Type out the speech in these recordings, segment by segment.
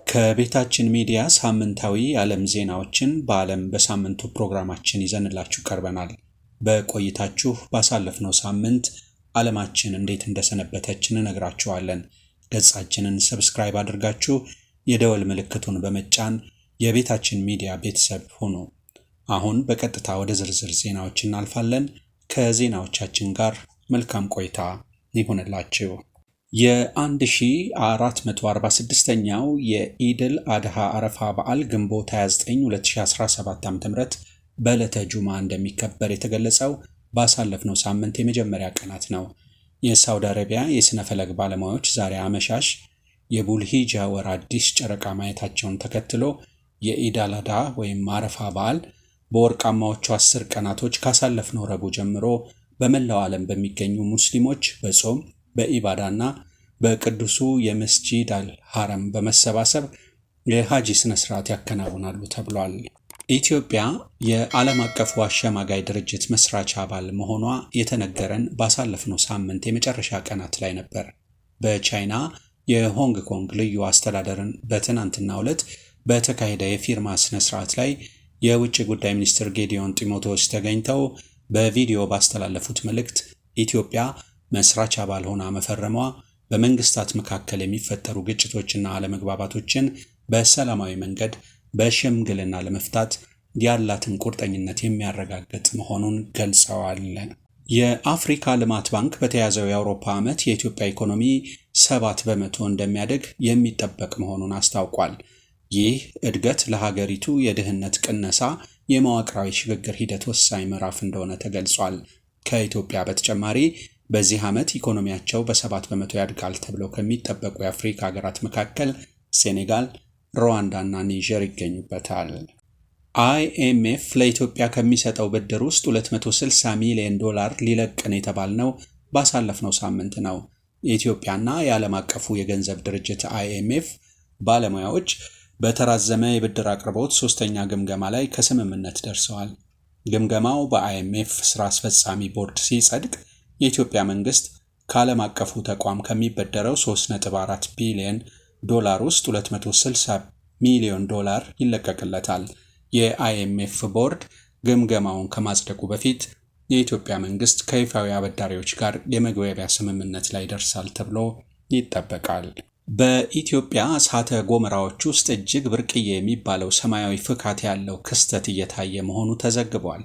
ከቤታችን ሚዲያ ሳምንታዊ የዓለም ዜናዎችን በዓለም በሳምንቱ ፕሮግራማችን ይዘንላችሁ ቀርበናል። በቆይታችሁ ባሳለፍነው ሳምንት ዓለማችን እንዴት እንደሰነበተች እንነግራችኋለን። ገጻችንን ሰብስክራይብ አድርጋችሁ የደወል ምልክቱን በመጫን የቤታችን ሚዲያ ቤተሰብ ሁኑ። አሁን በቀጥታ ወደ ዝርዝር ዜናዎች እናልፋለን። ከዜናዎቻችን ጋር መልካም ቆይታ ይሁንላችሁ። የ1446ኛው የኢድል አድሃ አረፋ በዓል ግንቦት 29 2017 ዓ.ም በዕለተ ጁማ እንደሚከበር የተገለጸው ባሳለፍነው ሳምንት የመጀመሪያ ቀናት ነው። የሳውዲ አረቢያ የሥነ ፈለክ ባለሙያዎች ዛሬ አመሻሽ የቡልሂጃ ወር አዲስ ጨረቃ ማየታቸውን ተከትሎ የኢድ አል አድሃ ወይም አረፋ በዓል በወርቃማዎቹ 10 ቀናቶች ካሳለፍነው ረቡዕ ጀምሮ በመላው ዓለም በሚገኙ ሙስሊሞች በጾም በኢባዳና በቅዱሱ የመስጂድ አል-ሐረም በመሰባሰብ የሐጂ ስነ ስርዓት ያከናውናሉ ተብሏል። ኢትዮጵያ የዓለም አቀፉ አሸማጋይ ድርጅት መስራች አባል መሆኗ የተነገረን ባሳለፍነው ሳምንት የመጨረሻ ቀናት ላይ ነበር። በቻይና የሆንግ ኮንግ ልዩ አስተዳደርን በትናንትናው ዕለት በተካሄደ የፊርማ ስነ ስርዓት ላይ የውጭ ጉዳይ ሚኒስትር ጌዲዮን ጢሞቴዎስ ተገኝተው በቪዲዮ ባስተላለፉት መልእክት ኢትዮጵያ መስራች አባል ሆና መፈረሟ በመንግስታት መካከል የሚፈጠሩ ግጭቶችና አለመግባባቶችን በሰላማዊ መንገድ በሽምግልና ለመፍታት ያላትን ቁርጠኝነት የሚያረጋግጥ መሆኑን ገልጸዋል። የአፍሪካ ልማት ባንክ በተያዘው የአውሮፓ ዓመት የኢትዮጵያ ኢኮኖሚ 7 በመቶ እንደሚያድግ የሚጠበቅ መሆኑን አስታውቋል። ይህ እድገት ለሀገሪቱ የድህነት ቅነሳ፣ የመዋቅራዊ ሽግግር ሂደት ወሳኝ ምዕራፍ እንደሆነ ተገልጿል። ከኢትዮጵያ በተጨማሪ በዚህ ዓመት ኢኮኖሚያቸው በ7 በመቶ ያድጋል ተብለው ከሚጠበቁ የአፍሪካ ሀገራት መካከል ሴኔጋል፣ ሩዋንዳ እና ኒጀር ይገኙበታል። IMF ለኢትዮጵያ ከሚሰጠው ብድር ውስጥ $260 ሚሊዮን ሊለቅን የተባልነው ባሳለፍነው ሳምንት ነው። የኢትዮጵያና የዓለም አቀፉ የገንዘብ ድርጅት IMF ባለሙያዎች በተራዘመ የብድር አቅርቦት 3ኛ ግምገማ ላይ ከስምምነት ደርሰዋል። ግምገማው በIMF ስራ አስፈጻሚ ቦርድ ሲጸድቅ የኢትዮጵያ መንግስት ከዓለም አቀፉ ተቋም ከሚበደረው $3.4 ቢሊዮን ውስጥ $260 ሚሊዮን ይለቀቅለታል። የIMF ቦርድ ግምገማውን ከማጽደቁ በፊት የኢትዮጵያ መንግስት ከይፋዊ አበዳሪዎች ጋር የመግባቢያ ስምምነት ላይ ደርሳል ተብሎ ይጠበቃል። በኢትዮጵያ እሳተ ገሞራዎች ውስጥ እጅግ ብርቅዬ የሚባለው ሰማያዊ ፍካት ያለው ክስተት እየታየ መሆኑ ተዘግቧል።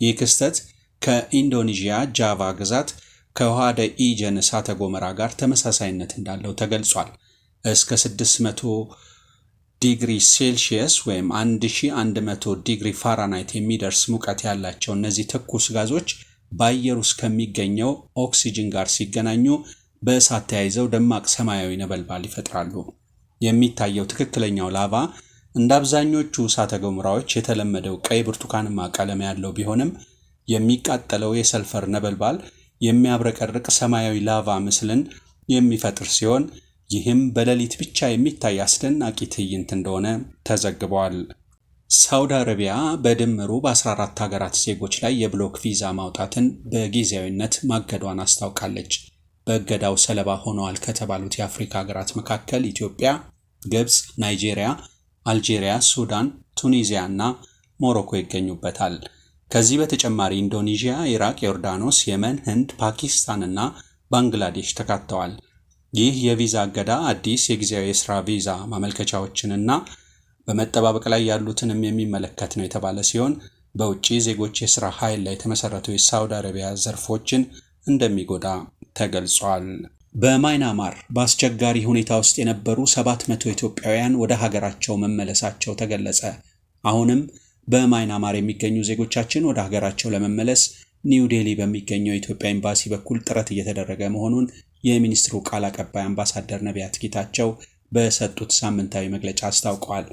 ይህ ክስተት ከኢንዶኔዥያ ጃቫ ግዛት ከውሃደ ኢጀን እሳተ ገሞራ ጋር ተመሳሳይነት እንዳለው ተገልጿል። እስከ 600 ዲግሪ ሴልሺየስ ወይም 1100 ዲግሪ ፋራናይት የሚደርስ ሙቀት ያላቸው እነዚህ ትኩስ ጋዞች በአየር ውስጥ ከሚገኘው ኦክሲጅን ጋር ሲገናኙ በእሳት ተያይዘው ደማቅ ሰማያዊ ነበልባል ይፈጥራሉ። የሚታየው ትክክለኛው ላቫ እንደ አብዛኞቹ እሳተ ገሞራዎች የተለመደው ቀይ ብርቱካንማ ቀለም ያለው ቢሆንም የሚቃጠለው የሰልፈር ነበልባል የሚያብረቀርቅ ሰማያዊ ላቫ ምስልን የሚፈጥር ሲሆን ይህም በሌሊት ብቻ የሚታይ አስደናቂ ትዕይንት እንደሆነ ተዘግቧል። ሳውዲ አረቢያ በድምሩ በ14 ሀገራት ዜጎች ላይ የብሎክ ቪዛ ማውጣትን በጊዜያዊነት ማገዷን አስታውቃለች። በእገዳው ሰለባ ሆነዋል ከተባሉት የአፍሪካ ሀገራት መካከል ኢትዮጵያ፣ ግብፅ፣ ናይጄሪያ፣ አልጄሪያ፣ ሱዳን፣ ቱኒዚያ እና ሞሮኮ ይገኙበታል። ከዚህ በተጨማሪ ኢንዶኔዥያ፣ ኢራቅ፣ ዮርዳኖስ፣ የመን፣ ህንድ፣ ፓኪስታን እና ባንግላዴሽ ተካተዋል። ይህ የቪዛ እገዳ አዲስ የጊዜያዊ የሥራ ቪዛ ማመልከቻዎችንና በመጠባበቅ ላይ ያሉትንም የሚመለከት ነው የተባለ ሲሆን በውጭ ዜጎች የሥራ ኃይል ላይ የተመሰረቱ የሳውዲ አረቢያ ዘርፎችን እንደሚጎዳ ተገልጿል። በማይናማር በአስቸጋሪ ሁኔታ ውስጥ የነበሩ 700 ኢትዮጵያውያን ወደ ሀገራቸው መመለሳቸው ተገለጸ። አሁንም በማይናማር የሚገኙ ዜጎቻችን ወደ ሀገራቸው ለመመለስ ኒው ዴሊ በሚገኘው የኢትዮጵያ ኤምባሲ በኩል ጥረት እየተደረገ መሆኑን የሚኒስትሩ ቃል አቀባይ አምባሳደር ነቢያት ጌታቸው በሰጡት ሳምንታዊ መግለጫ አስታውቀዋል።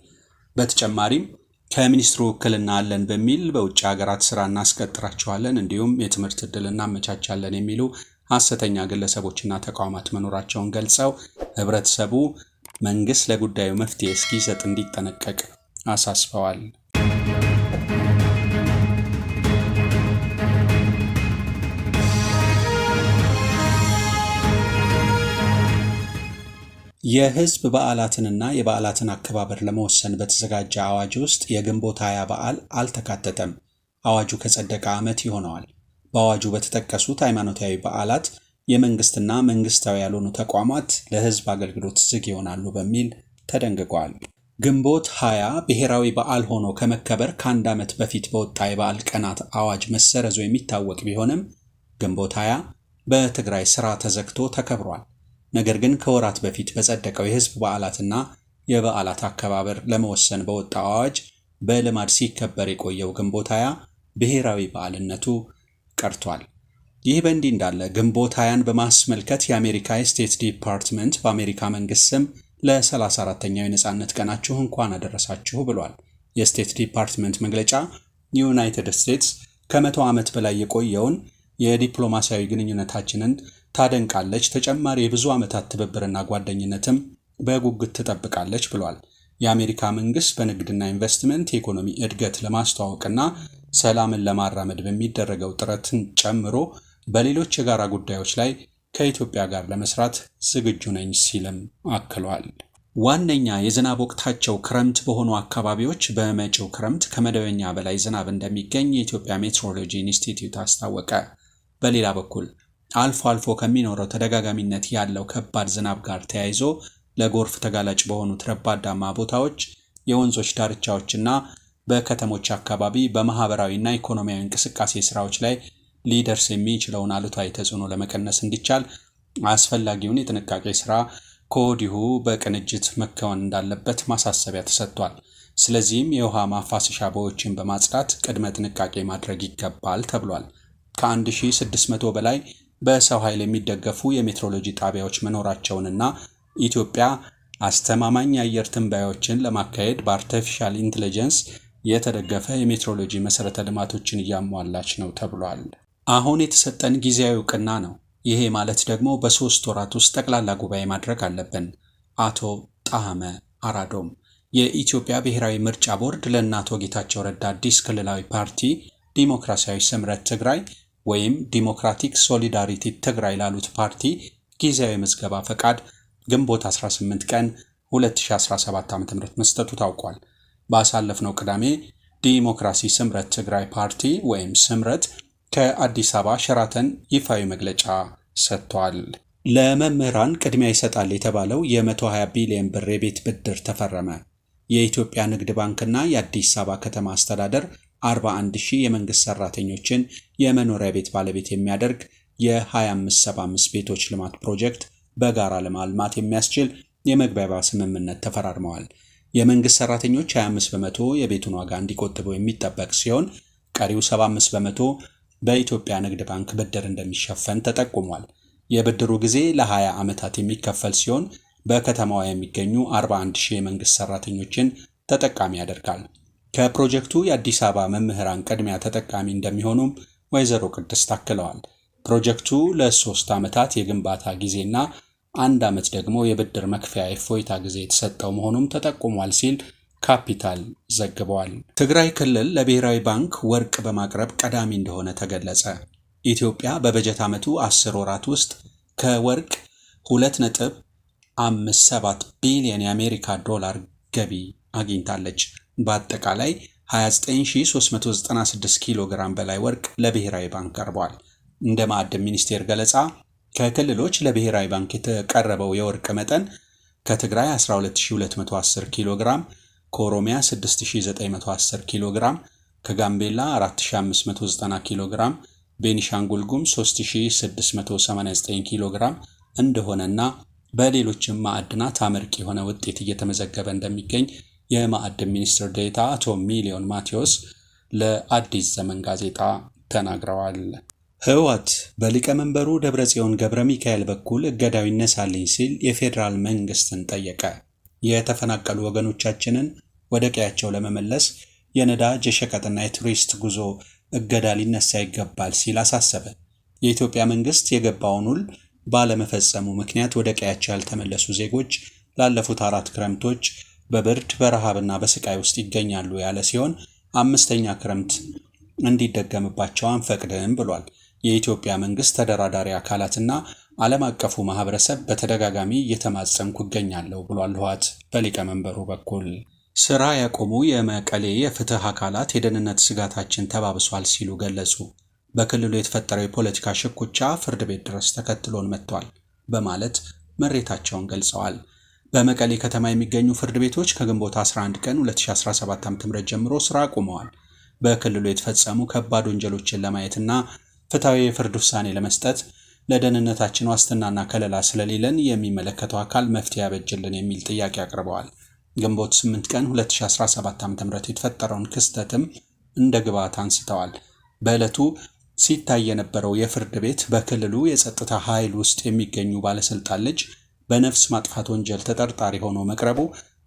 በተጨማሪም ከሚኒስትሩ ውክልና አለን በሚል በውጭ ሀገራት ስራ እናስቀጥራቸዋለን፣ እንዲሁም የትምህርት ዕድል እናመቻቻለን የሚሉ ሐሰተኛ ግለሰቦችና ተቋማት መኖራቸውን ገልጸው ህብረተሰቡ መንግስት ለጉዳዩ መፍትሄ እስኪሰጥ እንዲጠነቀቅ አሳስበዋል። የህዝብ በዓላትንና የበዓላትን አከባበር ለመወሰን በተዘጋጀ አዋጅ ውስጥ የግንቦት 20 በዓል አልተካተተም። አዋጁ ከጸደቀ ዓመት ይሆነዋል። በአዋጁ በተጠቀሱት ሃይማኖታዊ በዓላት የመንግስትና መንግስታዊ ያልሆኑ ተቋማት ለህዝብ አገልግሎት ዝግ ይሆናሉ በሚል ተደንግጓል። ግንቦት 20 ብሔራዊ በዓል ሆኖ ከመከበር ከአንድ ዓመት በፊት በወጣ የበዓል ቀናት አዋጅ መሰረዙ የሚታወቅ ቢሆንም ግንቦት 20 በትግራይ ስራ ተዘግቶ ተከብሯል። ነገር ግን ከወራት በፊት በጸደቀው የህዝብ በዓላትና የበዓላት አከባበር ለመወሰን በወጣው አዋጅ በልማድ ሲከበር የቆየው ግንቦት 20 ብሔራዊ በዓልነቱ ቀርቷል። ይህ በእንዲህ እንዳለ ግንቦት 20ን በማስመልከት የአሜሪካ የስቴት ዲፓርትመንት በአሜሪካ መንግስት ስም ለ34ኛው የነጻነት ቀናችሁ እንኳን አደረሳችሁ ብሏል። የስቴት ዲፓርትመንት መግለጫ ዩናይትድ ስቴትስ ከ100 ዓመት በላይ የቆየውን የዲፕሎማሲያዊ ግንኙነታችንን ታደንቃለች፣ ተጨማሪ የብዙ ዓመታት ትብብርና ጓደኝነትም በጉጉት ትጠብቃለች ብሏል። የአሜሪካ መንግስት በንግድና ኢንቨስትመንት የኢኮኖሚ እድገት ለማስተዋወቅና ሰላምን ለማራመድ በሚደረገው ጥረትን ጨምሮ በሌሎች የጋራ ጉዳዮች ላይ ከኢትዮጵያ ጋር ለመስራት ዝግጁ ነኝ ሲልም አክሏል። ዋነኛ የዝናብ ወቅታቸው ክረምት በሆኑ አካባቢዎች በመጪው ክረምት ከመደበኛ በላይ ዝናብ እንደሚገኝ የኢትዮጵያ ሜትሮሎጂ ኢንስቲትዩት አስታወቀ። በሌላ በኩል አልፎ አልፎ ከሚኖረው ተደጋጋሚነት ያለው ከባድ ዝናብ ጋር ተያይዞ ለጎርፍ ተጋላጭ በሆኑት ረባዳማ ቦታዎች፣ የወንዞች ዳርቻዎችና በከተሞች አካባቢ በማህበራዊና ኢኮኖሚያዊ እንቅስቃሴ ስራዎች ላይ ሊደርስ የሚችለውን አሉታዊ ተጽዕኖ ለመቀነስ እንዲቻል አስፈላጊውን የጥንቃቄ ስራ ከወዲሁ በቅንጅት መከወን እንዳለበት ማሳሰቢያ ተሰጥቷል። ስለዚህም የውሃ ማፋሰሻ ቦዮችን በማጽዳት ቅድመ ጥንቃቄ ማድረግ ይገባል ተብሏል። ከ1600 በላይ በሰው ኃይል የሚደገፉ የሜትሮሎጂ ጣቢያዎች መኖራቸውንና ኢትዮጵያ አስተማማኝ የአየር ትንበያዎችን ለማካሄድ በአርቲፊሻል ኢንተለጀንስ የተደገፈ የሜትሮሎጂ መሰረተ ልማቶችን እያሟላች ነው ተብሏል። አሁን የተሰጠን ጊዜያዊ እውቅና ነው። ይሄ ማለት ደግሞ በ3 ወራት ውስጥ ጠቅላላ ጉባኤ ማድረግ አለብን። አቶ ጣዕመ አራዶም የኢትዮጵያ ብሔራዊ ምርጫ ቦርድ ለእነ አቶ ጌታቸው ረዳ አዲስ ክልላዊ ፓርቲ ዲሞክራሲያዊ ስምረት ትግራይ ወይም ዲሞክራቲክ ሶሊዳሪቲ ትግራይ ላሉት ፓርቲ ጊዜያዊ ምዝገባ ፈቃድ ግንቦት 18 ቀን 2017 ዓ.ም መስጠቱ ታውቋል። ባሳለፍነው ቅዳሜ ዲሞክራሲ ስምረት ትግራይ ፓርቲ ወይም ስምረት ከአዲስ አበባ ሸራተን ይፋዊ መግለጫ ሰጥቷል። ለመምህራን ቅድሚያ ይሰጣል የተባለው የ120 ቢሊዮን ብር የቤት ብድር ተፈረመ። የኢትዮጵያ ንግድ ባንክና የአዲስ አበባ ከተማ አስተዳደር 41,000 የመንግስት ሰራተኞችን የመኖሪያ ቤት ባለቤት የሚያደርግ የ2575 ቤቶች ልማት ፕሮጀክት በጋራ ለማልማት የሚያስችል የመግባቢያ ስምምነት ተፈራርመዋል። የመንግስት ሰራተኞች 25 በመቶ የቤቱን ዋጋ እንዲቆጥቡ የሚጠበቅ ሲሆን ቀሪው 75 በመቶ በኢትዮጵያ ንግድ ባንክ ብድር እንደሚሸፈን ተጠቁሟል። የብድሩ ጊዜ ለ20 ዓመታት የሚከፈል ሲሆን በከተማዋ የሚገኙ 41,000 የመንግስት ሰራተኞችን ተጠቃሚ ያደርጋል። ከፕሮጀክቱ የአዲስ አበባ መምህራን ቅድሚያ ተጠቃሚ እንደሚሆኑም ወይዘሮ ቅድስት ታክለዋል። ፕሮጀክቱ ለ3 ዓመታት የግንባታ ጊዜና 1 ዓመት ደግሞ የብድር መክፈያ እፎይታ ጊዜ የተሰጠው መሆኑም ተጠቁሟል ሲል ካፒታል ዘግቧል። ትግራይ ክልል ለብሔራዊ ባንክ ወርቅ በማቅረብ ቀዳሚ እንደሆነ ተገለጸ። ኢትዮጵያ በበጀት ዓመቱ 10 ወራት ውስጥ ከወርቅ 2.57 ቢሊዮን የአሜሪካ ዶላር ገቢ አግኝታለች። በአጠቃላይ 29396 ኪሎ ግራም በላይ ወርቅ ለብሔራዊ ባንክ ቀርቧል። እንደ ማዕድን ሚኒስቴር ገለጻ ከክልሎች ለብሔራዊ ባንክ የተቀረበው የወርቅ መጠን ከትግራይ 12210 ኪሎ ግራም፣ ከኦሮሚያ 6910 ኪሎ ግራም፣ ከጋምቤላ 4590 ኪሎ ግራም፣ ቤኒሻንጉል ጉሙዝ 3689 ኪሎ ግራም እንደሆነና በሌሎችም ማዕድናት አመርቂ የሆነ ውጤት እየተመዘገበ እንደሚገኝ የማዕድን ሚኒስትር ዴኤታ አቶ ሚሊዮን ማቴዎስ ለአዲስ ዘመን ጋዜጣ ተናግረዋል። ህወሓት በሊቀመንበሩ ደብረጽዮን ገብረ ሚካኤል በኩል እገዳው ይነሳልኝ ሲል የፌዴራል መንግስትን ጠየቀ። የተፈናቀሉ ወገኖቻችንን ወደ ቀያቸው ለመመለስ የነዳጅ የሸቀጥና የቱሪስት ጉዞ እገዳ ሊነሳ ይገባል ሲል አሳሰበ። የኢትዮጵያ መንግስት የገባውን ውል ባለመፈጸሙ ምክንያት ወደ ቀያቸው ያልተመለሱ ዜጎች ላለፉት 4 ክረምቶች በብርድ በረሃብና በስቃይ ውስጥ ይገኛሉ ያለ ሲሆን 5ኛ ክረምት እንዲደገምባቸው አንፈቅድም ብሏል። የኢትዮጵያ መንግስት ተደራዳሪ አካላትና ዓለም አቀፉ ማህበረሰብ በተደጋጋሚ እየተማጸንኩ እገኛለሁ ብሏል ህወሓት በሊቀመንበሩ በኩል። ስራ ያቆሙ የመቀሌ የፍትህ አካላት የደህንነት ስጋታችን ተባብሷል ሲሉ ገለጹ። በክልሉ የተፈጠረው የፖለቲካ ሽኩቻ ፍርድ ቤት ድረስ ተከትሎን መጥቷል በማለት መሬታቸውን ገልጸዋል። በመቀሌ ከተማ የሚገኙ ፍርድ ቤቶች ከግንቦት 11 ቀን 2017 ዓ.ም ጀምሮ ስራ አቁመዋል። በክልሉ የተፈጸሙ ከባድ ወንጀሎችን ለማየትና ፍትሐዊ የፍርድ ውሳኔ ለመስጠት ለደህንነታችን ዋስትናና ከለላ ስለሌለን የሚመለከተው አካል መፍትሄ ያበጅልን የሚል ጥያቄ አቅርበዋል። ግንቦት 8 ቀን 2017 ዓ.ም የተፈጠረውን ክስተትም እንደ ግብዓት አንስተዋል። በዕለቱ ሲታይ የነበረው የፍርድ ቤት በክልሉ የጸጥታ ኃይል ውስጥ የሚገኙ ባለስልጣን ልጅ በነፍስ ማጥፋት ወንጀል ተጠርጣሪ ሆኖ መቅረቡ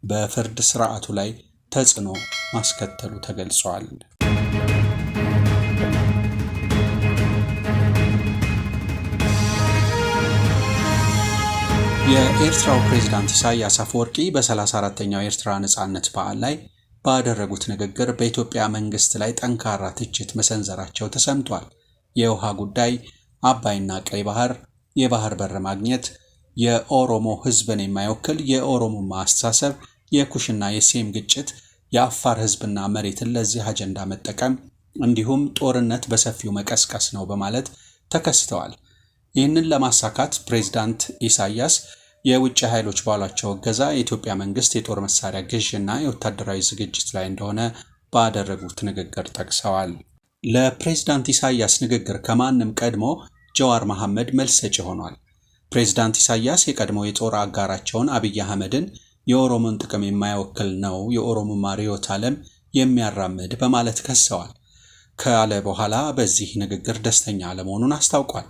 በፍርድ ስርዓቱ ላይ ተጽዕኖ ማስከተሉ ተገልጿል። የኤርትራው ፕሬዝዳንት ኢሳያስ አፈወርቂ በ34ኛው የኤርትራ ነጻነት በዓል ላይ ባደረጉት ንግግር በኢትዮጵያ መንግስት ላይ ጠንካራ ትችት መሰንዘራቸው ተሰምቷል። የውሃ ጉዳይ፣ አባይና ቀይ ባህር፣ የባህር በር ማግኘት፣ የኦሮሞ ህዝብን የማይወክል የኦሮሞማ አስተሳሰብ፣ የኩሽና የሴም ግጭት፣ የአፋር ህዝብና መሬትን ለዚህ አጀንዳ መጠቀም እንዲሁም ጦርነት በሰፊው መቀስቀስ ነው በማለት ተከስተዋል። ይህንን ለማሳካት ፕሬዝዳንት ኢሳያስ የውጭ ኃይሎች ባሏቸው እገዛ የኢትዮጵያ መንግስት የጦር መሳሪያ ግዥና የወታደራዊ ዝግጅት ላይ እንደሆነ ባደረጉት ንግግር ጠቅሰዋል። ለፕሬዝዳንት ኢሳያስ ንግግር ከማንም ቀድሞ ጀዋር መሐመድ መልስ ሰጪ ሆኗል። ፕሬዝዳንት ኢሳያስ የቀድሞ የጦር አጋራቸውን አብይ አህመድን የኦሮሞን ጥቅም የማይወክል ነው፣ የኦሮሞማ ርዕዮተ ዓለም የሚያራምድ በማለት ከሰዋል። ካለ በኋላ በዚህ ንግግር ደስተኛ አለመሆኑን አስታውቋል።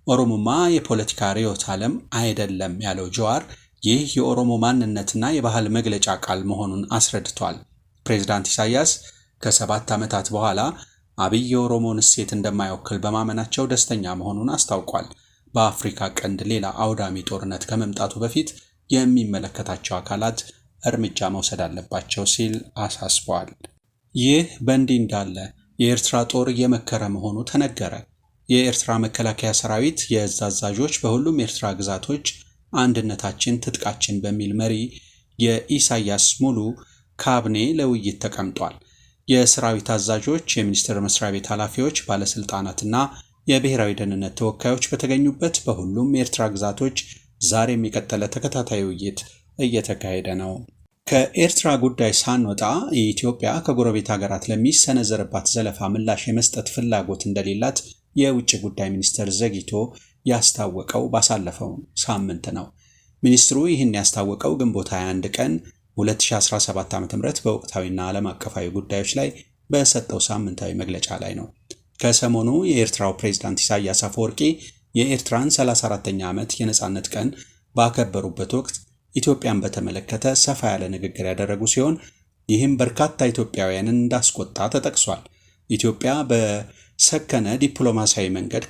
ኦሮሞማ የፖለቲካ ርዕዮተ ዓለም አይደለም ያለው ጀዋር ይህ የኦሮሞ ማንነትና የባህል መግለጫ ቃል መሆኑን አስረድቷል። ፕሬዝዳንት ኢሳያስ ከ7 ዓመታት በኋላ አብይ የኦሮሞን እሴት እንደማይወክል በማመናቸው ደስተኛ መሆኑን አስታውቋል። በአፍሪካ ቀንድ ሌላ አውዳሚ ጦርነት ከመምጣቱ በፊት የሚመለከታቸው አካላት እርምጃ መውሰድ አለባቸው ሲል አሳስቧል። ይህ በእንዲህ እንዳለ የኤርትራ ጦር እየመከረ መሆኑ ተነገረ። የኤርትራ መከላከያ ሰራዊት የእዝ አዛዦች በሁሉም የኤርትራ ግዛቶች አንድነታችን ትጥቃችን በሚል መሪ የኢሳያስ ሙሉ ካቢኔ ለውይይት ተቀምጧል። የሰራዊት አዛዦች፣ የሚኒስቴር መስሪያ ቤት ኃላፊዎች፣ ባለስልጣናትና የብሔራዊ ደህንነት ተወካዮች በተገኙበት በሁሉም የኤርትራ ግዛቶች ዛሬም የቀጠለ ተከታታይ ውይይት እየተካሄደ ነው። ከኤርትራ ጉዳይ ሳንወጣ ኢትዮጵያ ከጎረቤት ሀገራት ለሚሰነዘርባት ዘለፋ ምላሽ የመስጠት ፍላጎት እንደሌላት የውጭ ጉዳይ ሚኒስቴር ዘግይቶ ያስታወቀው ባሳለፈው ሳምንት ነው። ሚኒስትሩ ይህን ያስታወቀው ግንቦት 21 ቀን 2017 ዓ.ም በወቅታዊና ዓለም አቀፋዊ ጉዳዮች ላይ በሰጠው ሳምንታዊ መግለጫ ላይ ነው። ከሰሞኑ የኤርትራው ፕሬዝዳንት ኢሳያስ አፈወርቂ የኤርትራን 34ኛ ዓመት የነጻነት ቀን ባከበሩበት ወቅት ኢትዮጵያን በተመለከተ ሰፋ ያለ ንግግር ያደረጉ ሲሆን ይህም በርካታ ኢትዮጵያውያንን እንዳስቆጣ ተጠቅሷል። ኢትዮጵያ በሰከነ ዲፕሎማሲያዊ መንገድ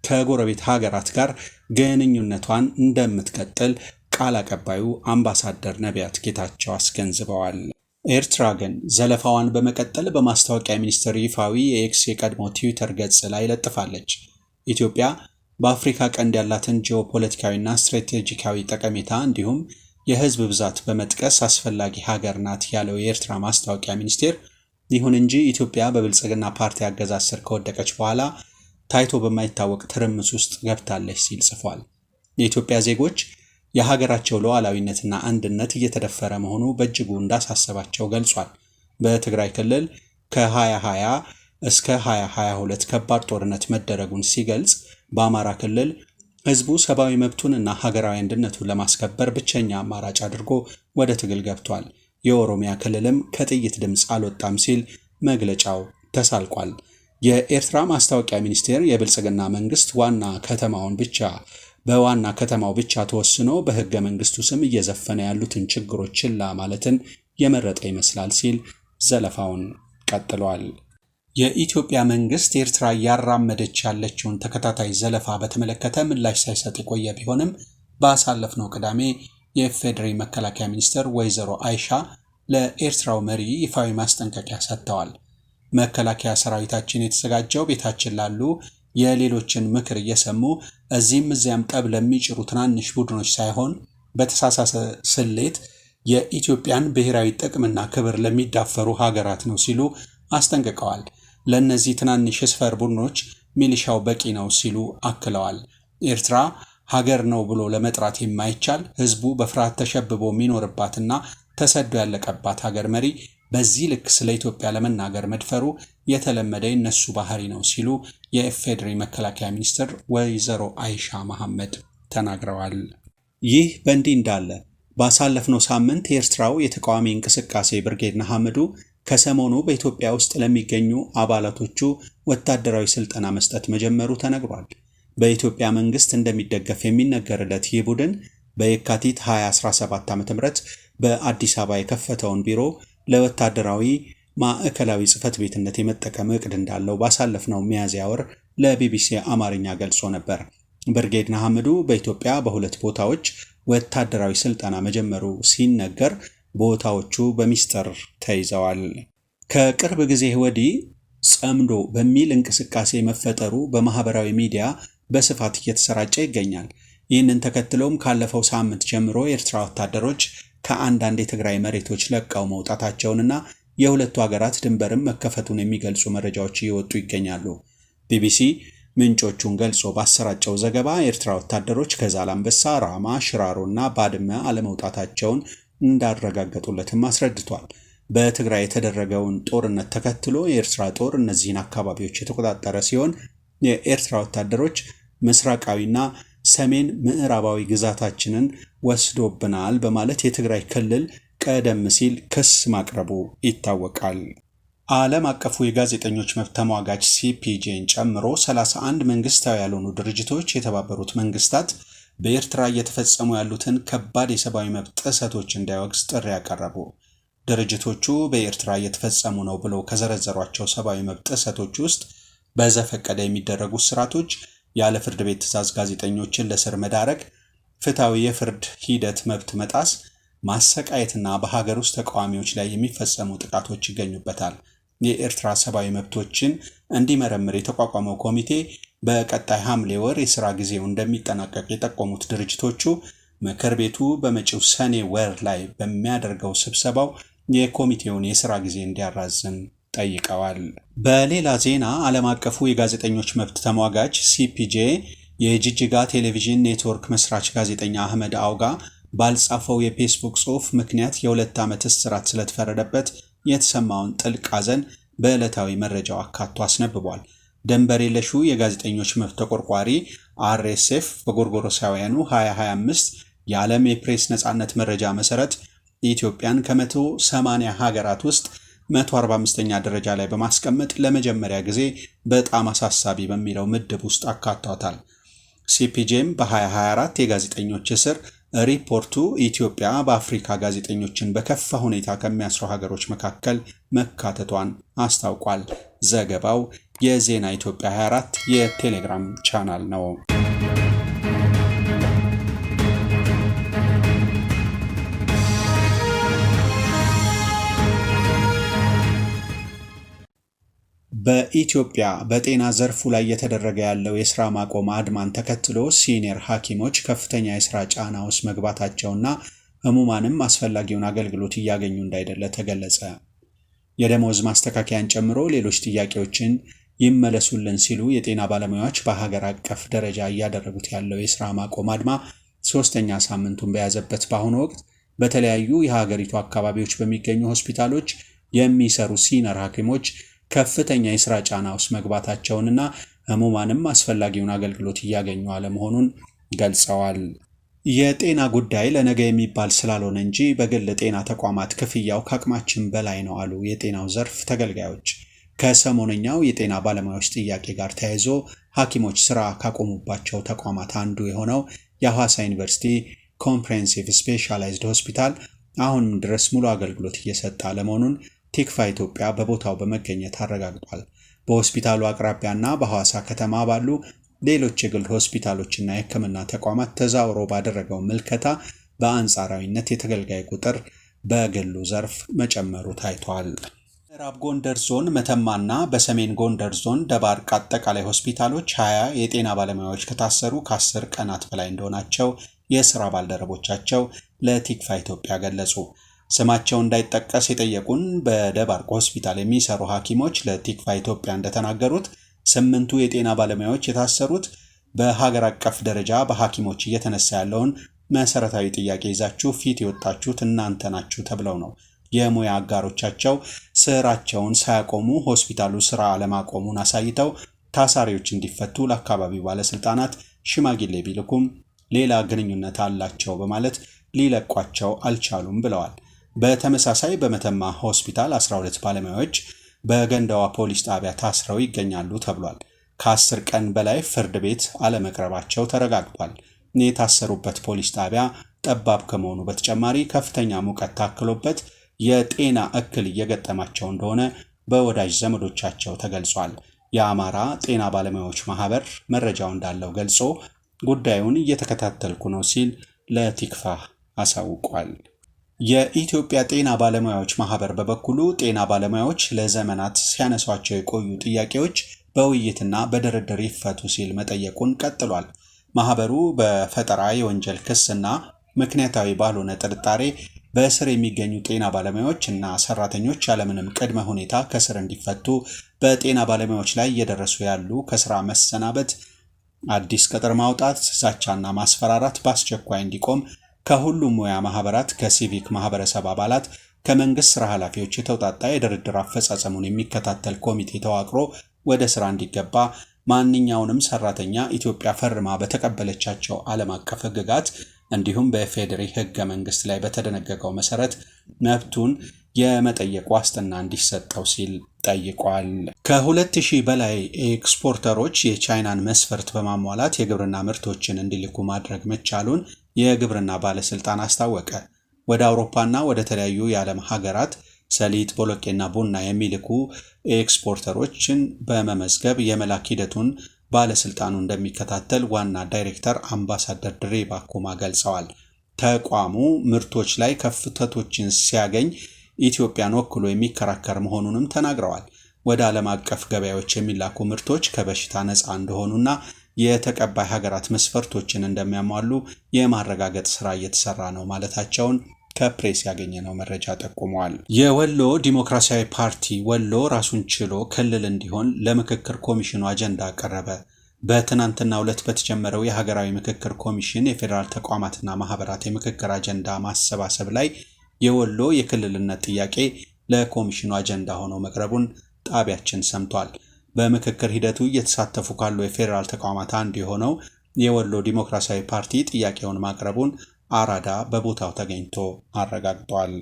ከጎረቤት ሀገራት ጋር ግንኙነቷን እንደምትቀጥል ቃል አቀባዩ አምባሳደር ነቢያት ጌታቸው አስገንዝበዋል። ኤርትራ ግን ዘለፋዋን በመቀጠል በማስታወቂያ ሚኒስቴር ይፋዊ የኤክስ የቀድሞ ትዊተር ገጽ ላይ ለጥፋለች። ኢትዮጵያ በአፍሪካ ቀንድ ያላትን ጂኦፖለቲካዊና ስትራቴጂካዊ ጠቀሜታ እንዲሁም የሕዝብ ብዛት በመጥቀስ አስፈላጊ ሀገር ናት ያለው የኤርትራ ማስታወቂያ ሚኒስቴር፣ ይሁን እንጂ ኢትዮጵያ በብልጽግና ፓርቲ አገዛዝ ስር ከወደቀች በኋላ ታይቶ በማይታወቅ ትርምስ ውስጥ ገብታለች ሲል ጽፏል። የኢትዮጵያ ዜጎች የሀገራቸው ሉዓላዊነትና አንድነት እየተደፈረ መሆኑ በእጅጉ እንዳሳሰባቸው ገልጿል። በትግራይ ክልል ከ2020 እስከ 2022 ከባድ ጦርነት መደረጉን ሲገልጽ፣ በአማራ ክልል ህዝቡ ሰብአዊ መብቱንና ሀገራዊ አንድነቱን ለማስከበር ብቸኛ አማራጭ አድርጎ ወደ ትግል ገብቷል። የኦሮሚያ ክልልም ከጥይት ድምፅ አልወጣም ሲል መግለጫው ተሳልቋል። የኤርትራ ማስታወቂያ ሚኒስቴር የብልጽግና መንግስት በዋና ከተማው ብቻ ተወስኖ በህገ መንግስቱ ስም እየዘፈነ ያሉትን ችግሮች ችላ ማለትን የመረጠ ይመስላል ሲል ዘለፋውን ቀጥሏል። የኢትዮጵያ መንግስት ኤርትራ እያራመደች ያለችውን ተከታታይ ዘለፋ በተመለከተ ምላሽ ሳይሰጥ የቆየ ቢሆንም ባሳለፍነው ቅዳሜ የኢፌዴሪ መከላከያ ሚኒስትር ወይዘሮ አይሻ ለኤርትራው መሪ ይፋዊ ማስጠንቀቂያ ሰጥተዋል። መከላከያ ሰራዊታችን የተዘጋጀው ቤታችን ላሉ የሌሎችን ምክር እየሰሙ እዚህም እዚያም ጠብ ለሚጭሩ ትናንሽ ቡድኖች ሳይሆን በተሳሳተ ስሌት የኢትዮጵያን ብሔራዊ ጥቅምና ክብር ለሚዳፈሩ ሀገራት ነው ሲሉ አስጠንቅቀዋል። ለእነዚህ ትናንሽ የሰፈር ቡድኖች ሚሊሻው በቂ ነው ሲሉ አክለዋል። ኤርትራ ሀገር ነው ብሎ ለመጥራት የማይቻል ህዝቡ በፍርሃት ተሸብቦ የሚኖርባትና ተሰዶ ያለቀባት ሀገር መሪ በዚህ ልክ ስለ ኢትዮጵያ ለመናገር መድፈሩ የተለመደ የነሱ ባህሪ ነው ሲሉ የኢፌዴሪ መከላከያ ሚኒስትር ወይዘሮ አይሻ መሐመድ ተናግረዋል። ይህ በእንዲህ እንዳለ ባሳለፍነው ሳምንት የኤርትራው የተቃዋሚ እንቅስቃሴ ብርጌድ ንሓመዱ ከሰሞኑ በኢትዮጵያ ውስጥ ለሚገኙ አባላቶቹ ወታደራዊ ስልጠና መስጠት መጀመሩ ተነግሯል። በኢትዮጵያ መንግስት እንደሚደገፍ የሚነገርለት ይህ ቡድን በየካቲት 2017 ዓ.ም በአዲስ አበባ የከፈተውን ቢሮ ለወታደራዊ ማዕከላዊ ጽህፈት ቤትነት የመጠቀም እቅድ እንዳለው ባሳለፍነው ሚያዝያ ወር ለቢቢሲ አማርኛ ገልጾ ነበር። ብርጌድ ንሓመዱ በኢትዮጵያ በሁለት ቦታዎች ወታደራዊ ስልጠና መጀመሩ ሲነገር ቦታዎቹ በሚስጥር ተይዘዋል። ከቅርብ ጊዜ ወዲህ ጸምዶ በሚል እንቅስቃሴ መፈጠሩ በማህበራዊ ሚዲያ በስፋት እየተሰራጨ ይገኛል። ይህንን ተከትሎም ካለፈው ሳምንት ጀምሮ የኤርትራ ወታደሮች ከአንዳንድ የትግራይ መሬቶች ለቀው መውጣታቸውንና የሁለቱ ሀገራት ድንበርም መከፈቱን የሚገልጹ መረጃዎች እየወጡ ይገኛሉ። ቢቢሲ ምንጮቹን ገልጾ ባሰራጨው ዘገባ የኤርትራ ወታደሮች ከዛላምበሳ፣ ራማ፣ ሽራሮና ባድመ አለመውጣታቸውን እንዳረጋገጡለትም አስረድቷል። በትግራይ የተደረገውን ጦርነት ተከትሎ የኤርትራ ጦር እነዚህን አካባቢዎች የተቆጣጠረ ሲሆን የኤርትራ ወታደሮች ምስራቃዊና ሰሜን ምዕራባዊ ግዛታችንን ወስዶብናል በማለት የትግራይ ክልል ቀደም ሲል ክስ ማቅረቡ ይታወቃል። ዓለም አቀፉ የጋዜጠኞች መብት ተሟጋች ሲፒጄን ጨምሮ 31 መንግስታዊ ያልሆኑ ድርጅቶች የተባበሩት መንግስታት በኤርትራ እየተፈጸሙ ያሉትን ከባድ የሰብአዊ መብት ጥሰቶች እንዲያወግዝ ጥሪ ያቀረቡ። ድርጅቶቹ በኤርትራ እየተፈጸሙ ነው ብለው ከዘረዘሯቸው ሰብአዊ መብት ጥሰቶች ውስጥ በዘፈቀደ የሚደረጉ እስራቶች፣ ያለ ፍርድ ቤት ትዕዛዝ ጋዜጠኞችን ለስር መዳረግ፣ ፍትሐዊ የፍርድ ሂደት መብት መጣስ፣ ማሰቃየትና በሀገር ውስጥ ተቃዋሚዎች ላይ የሚፈጸሙ ጥቃቶች ይገኙበታል። የኤርትራ ሰብአዊ መብቶችን እንዲመረምር የተቋቋመው ኮሚቴ በቀጣይ ሐምሌ ወር የሥራ ጊዜው እንደሚጠናቀቅ የጠቆሙት ድርጅቶቹ ምክር ቤቱ በመጪው ሰኔ ወር ላይ በሚያደርገው ስብሰባው የኮሚቴውን የሥራ ጊዜ እንዲያራዝም ጠይቀዋል። በሌላ ዜና ዓለም አቀፉ የጋዜጠኞች መብት ተሟጋች ሲፒጄ የጅጅጋ ቴሌቪዥን ኔትወርክ መስራች ጋዜጠኛ አህመድ አውጋ ባልጻፈው የፌስቡክ ጽሑፍ ምክንያት የ2 ዓመት እስራት ስለተፈረደበት የተሰማውን ጥልቅ ሐዘን በዕለታዊ መረጃው አካቶ አስነብቧል። ድንበር የለሹ የጋዜጠኞች መብት ተቆርቋሪ RSF በጎርጎሮሳውያኑ 2025 የዓለም የፕሬስ ነጻነት መረጃ መሰረት ኢትዮጵያን ከ180 ሀገራት ውስጥ 145ኛ ደረጃ ላይ በማስቀመጥ ለመጀመሪያ ጊዜ በጣም አሳሳቢ በሚለው ምድብ ውስጥ አካቷታል። ሲፒጄም በ2024 የጋዜጠኞች እስር ሪፖርቱ ኢትዮጵያ በአፍሪካ ጋዜጠኞችን በከፋ ሁኔታ ከሚያስሩ ሀገሮች መካከል መካተቷን አስታውቋል። ዘገባው የዜና ኢትዮጵያ 24 የቴሌግራም ቻናል ነው። በኢትዮጵያ በጤና ዘርፉ ላይ እየተደረገ ያለው የስራ ማቆም አድማን ተከትሎ ሲኒየር ሐኪሞች ከፍተኛ የስራ ጫና ውስጥ መግባታቸውና ህሙማንም አስፈላጊውን አገልግሎት እያገኙ እንዳይደለ ተገለጸ። የደሞዝ ማስተካከያን ጨምሮ ሌሎች ጥያቄዎችን ይመለሱልን ሲሉ የጤና ባለሙያዎች በሀገር አቀፍ ደረጃ እያደረጉት ያለው የስራ ማቆም አድማ 3ኛ ሳምንቱን በያዘበት በአሁኑ ወቅት በተለያዩ የሀገሪቱ አካባቢዎች በሚገኙ ሆስፒታሎች የሚሰሩ ሲኒየር ሐኪሞች ከፍተኛ የስራ ጫና ውስጥ መግባታቸውንና ህሙማንም አስፈላጊውን አገልግሎት እያገኙ አለመሆኑን ገልጸዋል። የጤና ጉዳይ ለነገ የሚባል ስላልሆነ እንጂ በግል ጤና ተቋማት ክፍያው ከአቅማችን በላይ ነው አሉ የጤናው ዘርፍ ተገልጋዮች። ከሰሞነኛው የጤና ባለሙያዎች ጥያቄ ጋር ተያይዞ ሐኪሞች ስራ ካቆሙባቸው ተቋማት አንዱ የሆነው የሐዋሳ ዩኒቨርሲቲ ኮምፕሬሄንሲቭ ስፔሻላይዝድ ሆስፒታል አሁንም ድረስ ሙሉ አገልግሎት እየሰጠ አለመሆኑን ቲክፋ ኢትዮጵያ በቦታው በመገኘት አረጋግጧል። በሆስፒታሉ አቅራቢያና በሐዋሳ ከተማ ባሉ ሌሎች የግል ሆስፒታሎችና የሕክምና ተቋማት ተዛውሮ ባደረገው ምልከታ በአንጻራዊነት የተገልጋይ ቁጥር በግሉ ዘርፍ መጨመሩ ታይቷል። ምዕራብ ጎንደር ዞን መተማና በሰሜን ጎንደር ዞን ደባርቅ አጠቃላይ ሆስፒታሎች 20 የጤና ባለሙያዎች ከታሰሩ ከ10 ቀናት በላይ እንደሆናቸው የሥራ ባልደረቦቻቸው ለቲክቫ ኢትዮጵያ ገለጹ። ስማቸው እንዳይጠቀስ የጠየቁን በደባርቅ ሆስፒታል የሚሰሩ ሐኪሞች ለቲክቫ ኢትዮጵያ እንደተናገሩት 8ቱ የጤና ባለሙያዎች የታሰሩት በሀገር አቀፍ ደረጃ በሐኪሞች እየተነሳ ያለውን መሰረታዊ ጥያቄ ይዛችሁ ፊት የወጣችሁት እናንተ ናችሁ ተብለው ነው። የሙያ አጋሮቻቸው ስራቸውን ሳያቆሙ ሆስፒታሉ ስራ አለማቆሙን አሳይተው ታሳሪዎች እንዲፈቱ ለአካባቢው ባለስልጣናት ሽማግሌ ቢልኩም ሌላ ግንኙነት አላቸው በማለት ሊለቋቸው አልቻሉም ብለዋል። በተመሳሳይ በመተማ ሆስፒታል 12 ባለሙያዎች በገንዳዋ ፖሊስ ጣቢያ ታስረው ይገኛሉ ተብሏል። ከ10 ቀን በላይ ፍርድ ቤት አለመቅረባቸው ተረጋግጧል። የታሰሩበት ፖሊስ ጣቢያ ጠባብ ከመሆኑ በተጨማሪ ከፍተኛ ሙቀት ታክሎበት የጤና እክል እየገጠማቸው እንደሆነ በወዳጅ ዘመዶቻቸው ተገልጿል። የአማራ ጤና ባለሙያዎች ማህበር መረጃው እንዳለው ገልጾ ጉዳዩን እየተከታተልኩ ነው ሲል ለቲክቫ አሳውቋል። የኢትዮጵያ ጤና ባለሙያዎች ማህበር በበኩሉ ጤና ባለሙያዎች ለዘመናት ሲያነሷቸው የቆዩ ጥያቄዎች በውይይትና በድርድር ይፈቱ ሲል መጠየቁን ቀጥሏል። ማህበሩ በፈጠራ የወንጀል ክስና ምክንያታዊ ባልሆነ ጥርጣሬ በእስር የሚገኙ ጤና ባለሙያዎች እና ሰራተኞች ያለምንም ቅድመ ሁኔታ ከስር እንዲፈቱ፣ በጤና ባለሙያዎች ላይ እየደረሱ ያሉ ከስራ መሰናበት፣ አዲስ ቅጥር ማውጣት፣ ዛቻና ማስፈራራት በአስቸኳይ እንዲቆም ከሁሉም ሙያ ማህበራት፣ ከሲቪክ ማህበረሰብ አባላት፣ ከመንግስት ስራ ኃላፊዎች የተውጣጣ የድርድር አፈጻጸሙን የሚከታተል ኮሚቴ ተዋቅሮ ወደ ስራ እንዲገባ፣ ማንኛውንም ሰራተኛ ኢትዮጵያ ፈርማ በተቀበለቻቸው ዓለም አቀፍ ህግጋት እንዲሁም በፌዴሪ ህገ መንግስት ላይ በተደነገገው መሰረት መብቱን የመጠየቅ ዋስትና እንዲሰጠው ሲል ጠይቋል። ከ2000 በላይ ኤክስፖርተሮች የቻይናን መስፈርት በማሟላት የግብርና ምርቶችን እንዲልኩ ማድረግ መቻሉን የግብርና ባለስልጣን አስታወቀ። ወደ አውሮፓና ወደ ተለያዩ የዓለም ሀገራት ሰሊጥ፣ ቦሎቄና ቡና የሚልኩ ኤክስፖርተሮችን በመመዝገብ የመላክ ሂደቱን ባለስልጣኑ እንደሚከታተል ዋና ዳይሬክተር አምባሳደር ድሬባ ኩማ ገልጸዋል። ተቋሙ ምርቶች ላይ ክፍተቶችን ሲያገኝ ኢትዮጵያን ወክሎ የሚከራከር መሆኑንም ተናግረዋል። ወደ ዓለም አቀፍ ገበያዎች የሚላኩ ምርቶች ከበሽታ ነፃ እንደሆኑና የተቀባይ ሀገራት መስፈርቶችን እንደሚያሟሉ የማረጋገጥ ስራ እየተሰራ ነው ማለታቸውን ከፕሬስ ያገኘነው መረጃ ጠቁመዋል። የወሎ ዲሞክራሲያዊ ፓርቲ ወሎ ራሱን ችሎ ክልል እንዲሆን ለምክክር ኮሚሽኑ አጀንዳ ቀረበ። በትናንትናው ዕለት በተጀመረው የሀገራዊ ምክክር ኮሚሽን የፌዴራል ተቋማትና ማህበራት የምክክር አጀንዳ ማሰባሰብ ላይ የወሎ የክልልነት ጥያቄ ለኮሚሽኑ አጀንዳ ሆኖ መቅረቡን ጣቢያችን ሰምቷል። በምክክር ሂደቱ እየተሳተፉ ካሉ የፌዴራል ተቋማት አንዱ የሆነው የወሎ ዲሞክራሲያዊ ፓርቲ ጥያቄውን ማቅረቡን አራዳ በቦታው ተገኝቶ አረጋግጧል።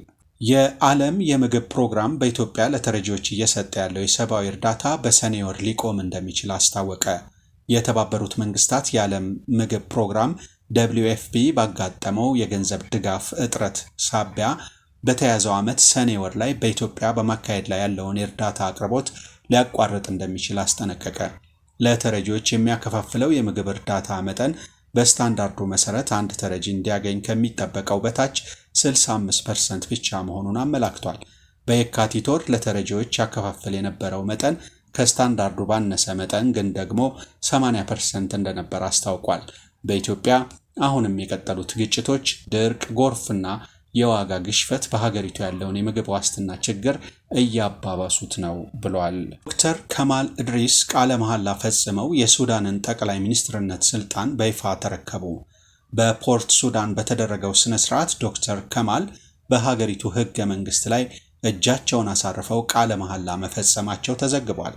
የዓለም የምግብ ፕሮግራም በኢትዮጵያ ለተረጂዎች እየሰጠ ያለው የሰብአዊ እርዳታ በሰኔ ወር ሊቆም እንደሚችል አስታወቀ። የተባበሩት መንግስታት የዓለም ምግብ ፕሮግራም WFP ባጋጠመው የገንዘብ ድጋፍ እጥረት ሳቢያ በተያዘው ዓመት ሰኔ ወር ላይ በኢትዮጵያ በማካሄድ ላይ ያለውን የእርዳታ አቅርቦት ሊያቋርጥ እንደሚችል አስጠነቀቀ። ለተረጂዎች የሚያከፋፍለው የምግብ እርዳታ መጠን በስታንዳርዱ መሰረት አንድ ተረጂ እንዲያገኝ ከሚጠበቀው በታች 65% ብቻ መሆኑን አመላክቷል። በየካቲት ወር ለተረጂዎች ያከፋፍል የነበረው መጠን ከስታንዳርዱ ባነሰ መጠን ግን ደግሞ 80% እንደነበር አስታውቋል። በኢትዮጵያ አሁንም የቀጠሉት ግጭቶች፣ ድርቅ፣ ጎርፍና የዋጋ ግሽበት በሀገሪቱ ያለውን የምግብ ዋስትና ችግር እያባባሱት ነው ብሏል። ዶክተር ከማል እድሪስ ቃለ መሐላ ፈጽመው የሱዳንን ጠቅላይ ሚኒስትርነት ስልጣን በይፋ ተረከቡ። በፖርት ሱዳን በተደረገው ስነ ስርዓት ዶክተር ከማል በሀገሪቱ ህገ መንግስት ላይ እጃቸውን አሳርፈው ቃለ መሐላ መፈጸማቸው ተዘግቧል።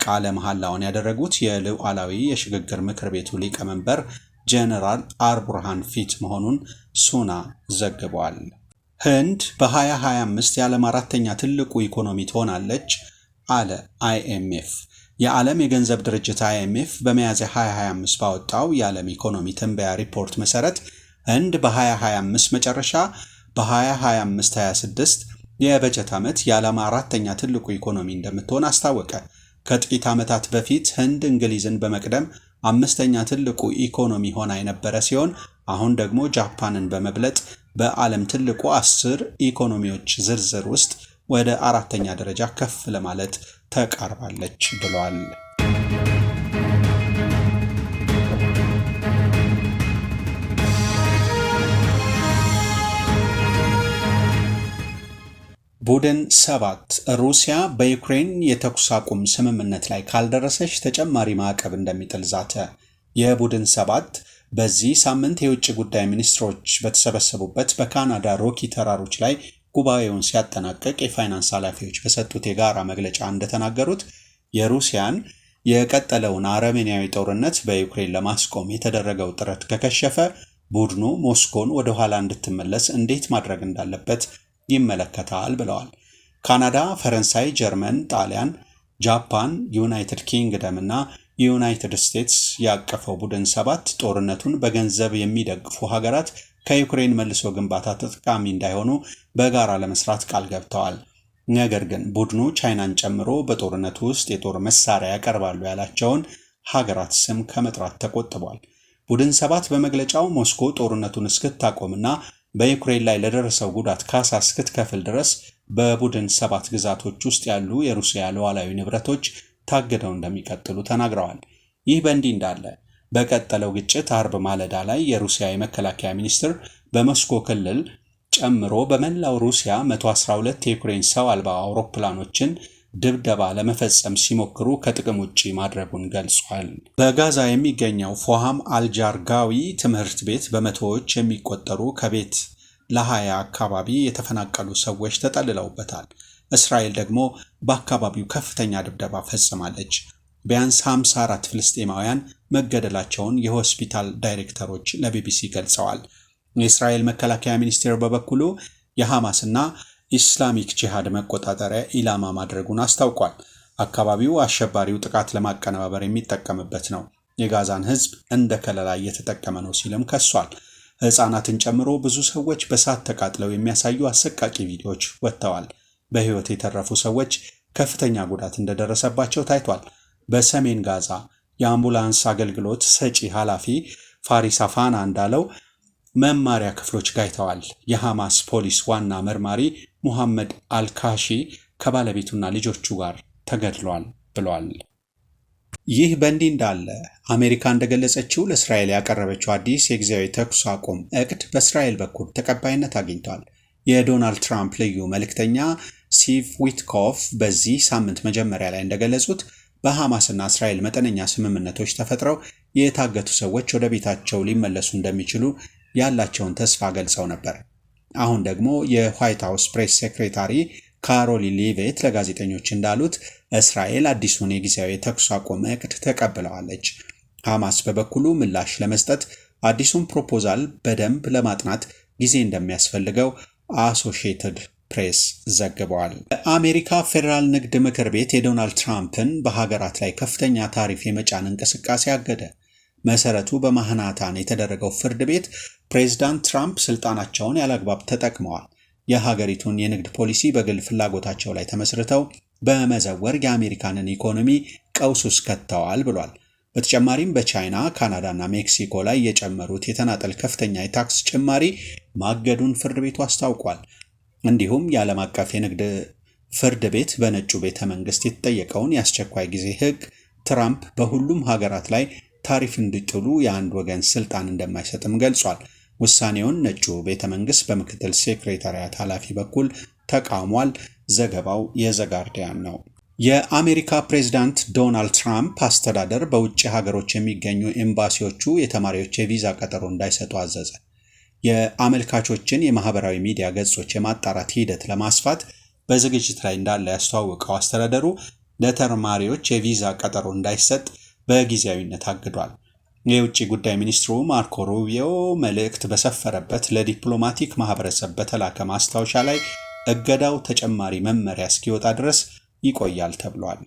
ቃለ መሐላውን ያደረጉት የሉዓላዊ የሽግግር ምክር ቤቱ ሊቀመንበር ጄኔራል አልቡርሃን ፊት መሆኑን ሱና ዘግቧል። ህንድ በ2025 የዓለም አራተኛ ትልቁ ኢኮኖሚ ትሆናለች አለ IMF። የዓለም የገንዘብ ድርጅት IMF በሚያዝያ 2025 ባወጣው የዓለም ኢኮኖሚ ትንበያ ሪፖርት መሰረት ህንድ በ2025 መጨረሻ በ2025-26 የበጀት ዓመት የዓለም አራተኛ ትልቁ ኢኮኖሚ እንደምትሆን አስታወቀ። ከጥቂት ዓመታት በፊት ህንድ እንግሊዝን በመቅደም አምስተኛ ትልቁ ኢኮኖሚ ሆና የነበረ ሲሆን አሁን ደግሞ ጃፓንን በመብለጥ በዓለም ትልቁ 10 ኢኮኖሚዎች ዝርዝር ውስጥ ወደ 4ኛ ደረጃ ከፍ ለማለት ተቃርባለች ብሏል። ቡድን 7 ሩሲያ በዩክሬን የተኩስ አቁም ስምምነት ላይ ካልደረሰች ተጨማሪ ማዕቀብ እንደሚጥል ዛተ። የቡድን 7 በዚህ ሳምንት የውጭ ጉዳይ ሚኒስትሮች በተሰበሰቡበት በካናዳ ሮኪ ተራሮች ላይ ጉባኤውን ሲያጠናቀቅ የፋይናንስ ኃላፊዎች በሰጡት የጋራ መግለጫ እንደተናገሩት የሩሲያን የቀጠለውን አረመኔያዊ ጦርነት በዩክሬን ለማስቆም የተደረገው ጥረት ከከሸፈ ቡድኑ ሞስኮን ወደ ኋላ እንድትመለስ እንዴት ማድረግ እንዳለበት ይመለከታል ብለዋል። ካናዳ፣ ፈረንሳይ፣ ጀርመን፣ ጣሊያን፣ ጃፓን፣ ዩናይትድ ኪንግደም እና ዩናይትድ ስቴትስ ያቀፈው ቡድን 7 ጦርነቱን በገንዘብ የሚደግፉ ሀገራት ከዩክሬን መልሶ ግንባታ ተጠቃሚ እንዳይሆኑ በጋራ ለመስራት ቃል ገብተዋል። ነገር ግን ቡድኑ ቻይናን ጨምሮ በጦርነቱ ውስጥ የጦር መሳሪያ ያቀርባሉ ያላቸውን ሀገራት ስም ከመጥራት ተቆጥቧል። ቡድን 7 በመግለጫው ሞስኮ ጦርነቱን እስክታቆምና በዩክሬን ላይ ለደረሰው ጉዳት ካሳ እስክትከፍል ድረስ በቡድን 7 ግዛቶች ውስጥ ያሉ የሩሲያ ሉዓላዊ ንብረቶች ታግደው እንደሚቀጥሉ ተናግረዋል። ይህ በእንዲህ እንዳለ በቀጠለው ግጭት አርብ ማለዳ ላይ የሩሲያ የመከላከያ ሚኒስትር በሞስኮ ክልል ጨምሮ በመላው ሩሲያ 112 የዩክሬን ሰው አልባ አውሮፕላኖችን ድብደባ ለመፈጸም ሲሞክሩ ከጥቅም ውጪ ማድረጉን ገልጿል። በጋዛ የሚገኘው ፎሃም አልጃርጋዊ ትምህርት ቤት በመቶዎች የሚቆጠሩ ከቤት ለ20 አካባቢ የተፈናቀሉ ሰዎች ተጠልለውበታል። እስራኤል ደግሞ በአካባቢው ከፍተኛ ድብደባ ፈጽማለች። ቢያንስ 54 ፍልስጤማውያን መገደላቸውን የሆስፒታል ዳይሬክተሮች ለቢቢሲ ገልጸዋል። የእስራኤል መከላከያ ሚኒስቴር በበኩሉ የሐማስና ኢስላሚክ ጂሃድ መቆጣጠሪያ ኢላማ ማድረጉን አስታውቋል። አካባቢው አሸባሪው ጥቃት ለማቀነባበር የሚጠቀምበት ነው፣ የጋዛን ሕዝብ እንደ ከለላ እየተጠቀመ ነው ሲልም ከሷል። ሕፃናትን ጨምሮ ብዙ ሰዎች በሳት ተቃጥለው የሚያሳዩ አሰቃቂ ቪዲዮዎች ወጥተዋል። በሕይወት የተረፉ ሰዎች ከፍተኛ ጉዳት እንደደረሰባቸው ታይቷል። በሰሜን ጋዛ የአምቡላንስ አገልግሎት ሰጪ ኃላፊ ፋሪስ አፋና እንዳለው መማሪያ ክፍሎች ጋይተዋል። የሐማስ ፖሊስ ዋና መርማሪ ሙሐመድ አልካሺ ከባለቤቱና ልጆቹ ጋር ተገድሏል ብሏል። ይህ በእንዲህ እንዳለ አሜሪካ እንደገለጸችው ለእስራኤል ያቀረበችው አዲስ የጊዜያዊ ተኩስ አቁም እቅድ በእስራኤል በኩል ተቀባይነት አግኝቷል። የዶናልድ ትራምፕ ልዩ መልእክተኛ ስቲቭ ዊትኮፍ በዚህ ሳምንት መጀመሪያ ላይ እንደገለጹት በሐማስና እስራኤል መጠነኛ ስምምነቶች ተፈጥረው የታገቱ ሰዎች ወደ ቤታቸው ሊመለሱ እንደሚችሉ ያላቸውን ተስፋ ገልጸው ነበር። አሁን ደግሞ የዋይት ሃውስ ፕሬስ ሴክሬታሪ ካሮሊን ሊቬት ለጋዜጠኞች እንዳሉት እስራኤል አዲሱን የጊዜያዊ የተኩስ አቁም እቅድ ተቀብለዋለች። ሐማስ በበኩሉ ምላሽ ለመስጠት አዲሱን ፕሮፖዛል በደንብ ለማጥናት ጊዜ እንደሚያስፈልገው አሶሺየትድ ፕሬስ ዘግበዋል። የአሜሪካ ፌዴራል ንግድ ምክር ቤት የዶናልድ ትራምፕን በሀገራት ላይ ከፍተኛ ታሪፍ የመጫን እንቅስቃሴ አገደ። መሰረቱ በማንሃታን የተደረገው ፍርድ ቤት ፕሬዝዳንት ትራምፕ ስልጣናቸውን ያለአግባብ ተጠቅመዋል፣ የሀገሪቱን የንግድ ፖሊሲ በግል ፍላጎታቸው ላይ ተመስርተው በመዘወር የአሜሪካንን ኢኮኖሚ ቀውስ ውስጥ ከተዋል ብሏል። በተጨማሪም በቻይና፣ ካናዳና ሜክሲኮ ላይ የጨመሩት የተናጠል ከፍተኛ የታክስ ጭማሪ ማገዱን ፍርድ ቤቱ አስታውቋል። እንዲሁም የዓለም አቀፍ የንግድ ፍርድ ቤት በነጩ ቤተ መንግስት የተጠየቀውን የአስቸኳይ ጊዜ ሕግ ትራምፕ በሁሉም ሀገራት ላይ ታሪፍ እንዲጥሉ የአንድ ወገን ስልጣን እንደማይሰጥም ገልጿል። ውሳኔውን ነጩ ቤተ መንግስት በምክትል ሴክሬታሪያት ኃላፊ በኩል ተቃውሟል። ዘገባው የዘጋርዲያን ነው። የአሜሪካ ፕሬዝዳንት ዶናልድ ትራምፕ አስተዳደር በውጭ ሀገሮች የሚገኙ ኤምባሲዎቹ የተማሪዎች የቪዛ ቀጠሮ እንዳይሰጡ አዘዘ። የአመልካቾችን የማህበራዊ ሚዲያ ገጾች የማጣራት ሂደት ለማስፋት በዝግጅት ላይ እንዳለ ያስተዋወቀው አስተዳደሩ ለተማሪዎች የቪዛ ቀጠሮ እንዳይሰጥ በጊዜያዊነት አግዷል። የውጭ ጉዳይ ሚኒስትሩ ማርኮ ሩቢዮ መልእክት በሰፈረበት ለዲፕሎማቲክ ማህበረሰብ በተላከ ማስታወሻ ላይ እገዳው ተጨማሪ መመሪያ እስኪወጣ ድረስ ይቆያል ተብሏል።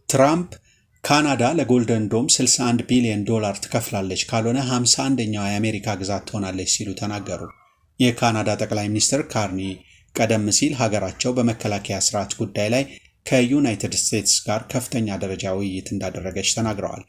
ትራምፕ ካናዳ ለጎልደን ዶም $61 ቢሊዮን ትከፍላለች፣ ካልሆነ 51ኛው የአሜሪካ ግዛት ትሆናለች ሲሉ ተናገሩ። የካናዳ ጠቅላይ ሚኒስትር ካርኒ ቀደም ሲል ሀገራቸው በመከላከያ ስርዓት ጉዳይ ላይ ከዩናይትድ ስቴትስ ጋር ከፍተኛ ደረጃ ውይይት እንዳደረገች ተናግረዋል።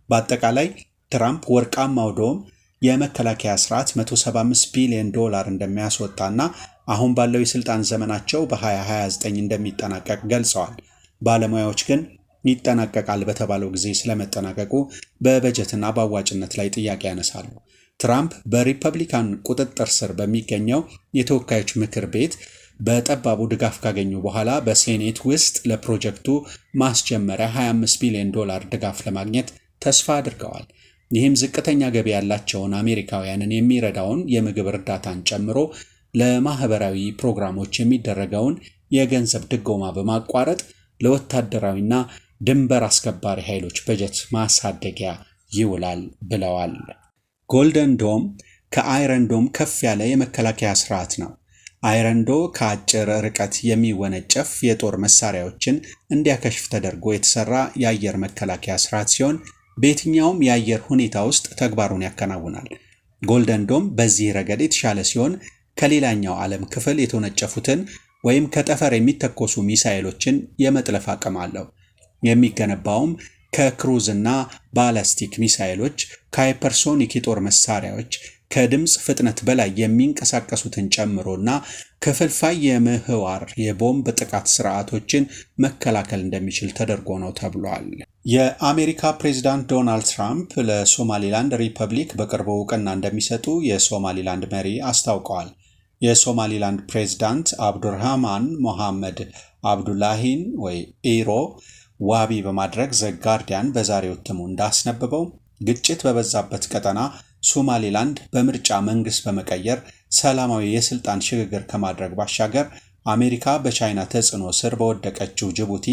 በአጠቃላይ ትራምፕ ወርቃማው ዶም የመከላከያ ስርዓት $175 ቢሊዮን እንደሚያስወጣና አሁን ባለው የስልጣን ዘመናቸው በ2029 እንደሚጠናቀቅ ገልጸዋል። ባለሙያዎች ግን ይጠናቀቃል በተባለው ጊዜ ስለመጠናቀቁ በበጀትና በአዋጭነት ላይ ጥያቄ ያነሳሉ። ትራምፕ በሪፐብሊካን ቁጥጥር ስር በሚገኘው የተወካዮች ምክር ቤት በጠባቡ ድጋፍ ካገኙ በኋላ በሴኔት ውስጥ ለፕሮጀክቱ ማስጀመሪያ $25 ቢሊዮን ድጋፍ ለማግኘት ተስፋ አድርገዋል። ይህም ዝቅተኛ ገቢ ያላቸውን አሜሪካውያንን የሚረዳውን የምግብ እርዳታን ጨምሮ ለማህበራዊ ፕሮግራሞች የሚደረገውን የገንዘብ ድጎማ በማቋረጥ ለወታደራዊና ድንበር አስከባሪ ኃይሎች በጀት ማሳደጊያ ይውላል ብለዋል። ጎልደን ዶም ከአይረን ዶም ከፍ ያለ የመከላከያ ስርዓት ነው። አይረን ዶም ከአጭር ርቀት የሚወነጨፍ የጦር መሳሪያዎችን እንዲያከሽፍ ተደርጎ የተሰራ የአየር መከላከያ ስርዓት ሲሆን በየትኛውም የአየር ሁኔታ ውስጥ ተግባሩን ያከናውናል። ጎልደን ዶም በዚህ ረገድ የተሻለ ሲሆን ከሌላኛው ዓለም ክፍል የተወነጨፉትን ወይም ከጠፈር የሚተኮሱ ሚሳኤሎችን የመጥለፍ አቅም አለው። የሚገነባውም ከክሩዝ እና ባላስቲክ ሚሳኤሎች፣ ከሃይፐርሶኒክ የጦር መሳሪያዎች፣ ከድምፅ ፍጥነት በላይ የሚንቀሳቀሱትን ጨምሮና ክፍልፋይ የምህዋር የቦምብ ጥቃት ስርዓቶችን መከላከል እንደሚችል ተደርጎ ነው ተብሏል። የአሜሪካ ፕሬዝዳንት ዶናልድ ትራምፕ ለሶማሊላንድ ሪፐብሊክ በቅርቡ እውቅና እንደሚሰጡ የሶማሊላንድ መሪ አስታውቀዋል። የሶማሊላንድ ፕሬዝዳንት አብዱርሃማን ሞሐመድ አብዱላሂን ኢሮ ዋቢ በማድረግ ዘ ጋርዲያን በዛሬው እትሙ እንዳስነበበው ግጭት በበዛበት ቀጠና ሶማሊላንድ በምርጫ መንግስት በመቀየር ሰላማዊ የስልጣን ሽግግር ከማድረግ ባሻገር አሜሪካ በቻይና ተጽዕኖ ስር በወደቀችው ጅቡቲ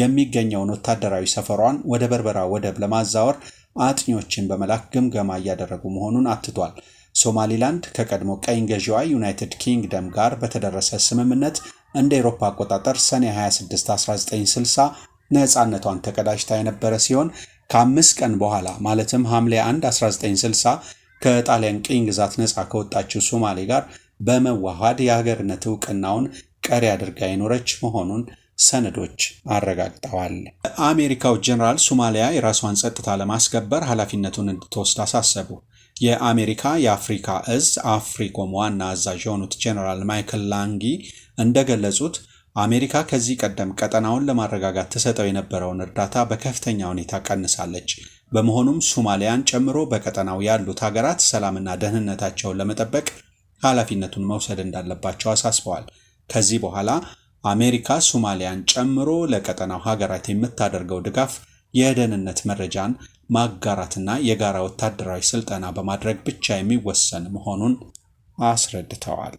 የሚገኘውን ወታደራዊ ሰፈሯን ወደ በርበራ ወደብ ለማዛወር አጥኚዎችን በመላክ ግምገማ እያደረጉ መሆኑን አትቷል። ሶማሊላንድ ከቀድሞ ቀኝ ገዢዋ ዩናይትድ ኪንግደም ጋር በተደረሰ ስምምነት እንደ አውሮፓ አቆጣጠር ሰኔ 26 1960 ነፃነቷን ተቀዳጅታ የነበረ ሲሆን ከ5 ቀን በኋላ ማለትም ሐምሌ 1 1960 ከጣሊያን ቅኝ ግዛት ነፃ ከወጣችው ሶማሌ ጋር በመዋሃድ የሀገርነት እውቅናውን ቀሪ አድርጋ የኖረች መሆኑን ሰነዶች አረጋግጠዋል። የአሜሪካው ጀነራል ሶማሊያ የራሷን ጸጥታ ለማስከበር ኃላፊነቱን እንድትወስድ አሳሰቡ። የአሜሪካ የአፍሪካ እዝ አፍሪኮም ዋና አዛዥ የሆኑት ጀነራል ማይክል ላንጊ እንደገለጹት አሜሪካ ከዚህ ቀደም ቀጠናውን ለማረጋጋት ተሰጠው የነበረውን እርዳታ በከፍተኛ ሁኔታ ቀንሳለች። በመሆኑም ሶማሊያን ጨምሮ በቀጠናው ያሉት ሀገራት ሰላምና ደህንነታቸውን ለመጠበቅ ኃላፊነቱን መውሰድ እንዳለባቸው አሳስበዋል። ከዚህ በኋላ አሜሪካ ሶማሊያን ጨምሮ ለቀጠናው ሀገራት የምታደርገው ድጋፍ የደህንነት መረጃን ማጋራትና የጋራ ወታደራዊ ስልጠና በማድረግ ብቻ የሚወሰን መሆኑን አስረድተዋል።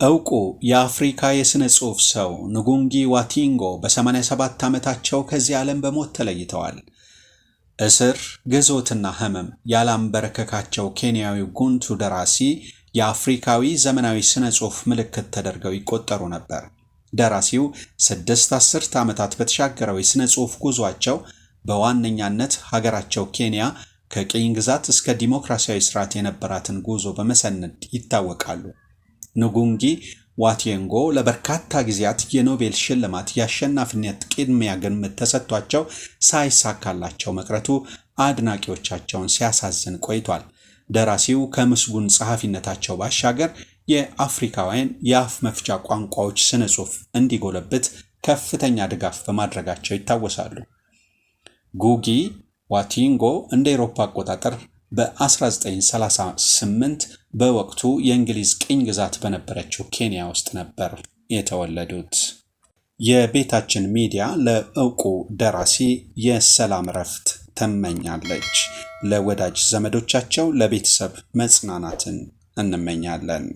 ዕውቁ የአፍሪካ የሥነ ጽሑፍ ሰው ንጉንጊ ዋቲንጎ በ87 ዓመታቸው ከዚህ ዓለም በሞት ተለይተዋል። እስር፣ ግዞትና ሕመም ያላንበረከካቸው ኬንያዊው ጉንቱ ደራሲ የአፍሪካዊ ዘመናዊ ሥነ ጽሑፍ ምልክት ተደርገው ይቆጠሩ ነበር። ደራሲው 6 አስርት ዓመታት በተሻገረው የሥነ ጽሑፍ ጉዟቸው በዋነኛነት ሀገራቸው ኬንያ ከቅኝ ግዛት እስከ ዲሞክራሲያዊ ስርዓት የነበራትን ጉዞ በመሰነድ ይታወቃሉ። ንጉንጊ ዋቲንጎ ለበርካታ ጊዜያት የኖቤል ሽልማት የአሸናፊነት ቅድሚያ ግምት ተሰጥቷቸው ሳይሳካላቸው መቅረቱ አድናቂዎቻቸውን ሲያሳዝን ቆይቷል። ደራሲው ከምስጉን ጸሐፊነታቸው ባሻገር የአፍሪካውያን የአፍ መፍቻ ቋንቋዎች ስነ ጽሑፍ እንዲጎለብት ከፍተኛ ድጋፍ በማድረጋቸው ይታወሳሉ። ጉጊ ዋቲንጎ እንደ አውሮፓ አቆጣጠር በ1938 በወቅቱ የእንግሊዝ ቅኝ ግዛት በነበረችው ኬንያ ውስጥ ነበር የተወለዱት። የቤታችን ሚዲያ ለዕውቁ ደራሲ የሰላም እረፍት ትመኛለች። ለወዳጅ ዘመዶቻቸው፣ ለቤተሰብ መጽናናትን እንመኛለን።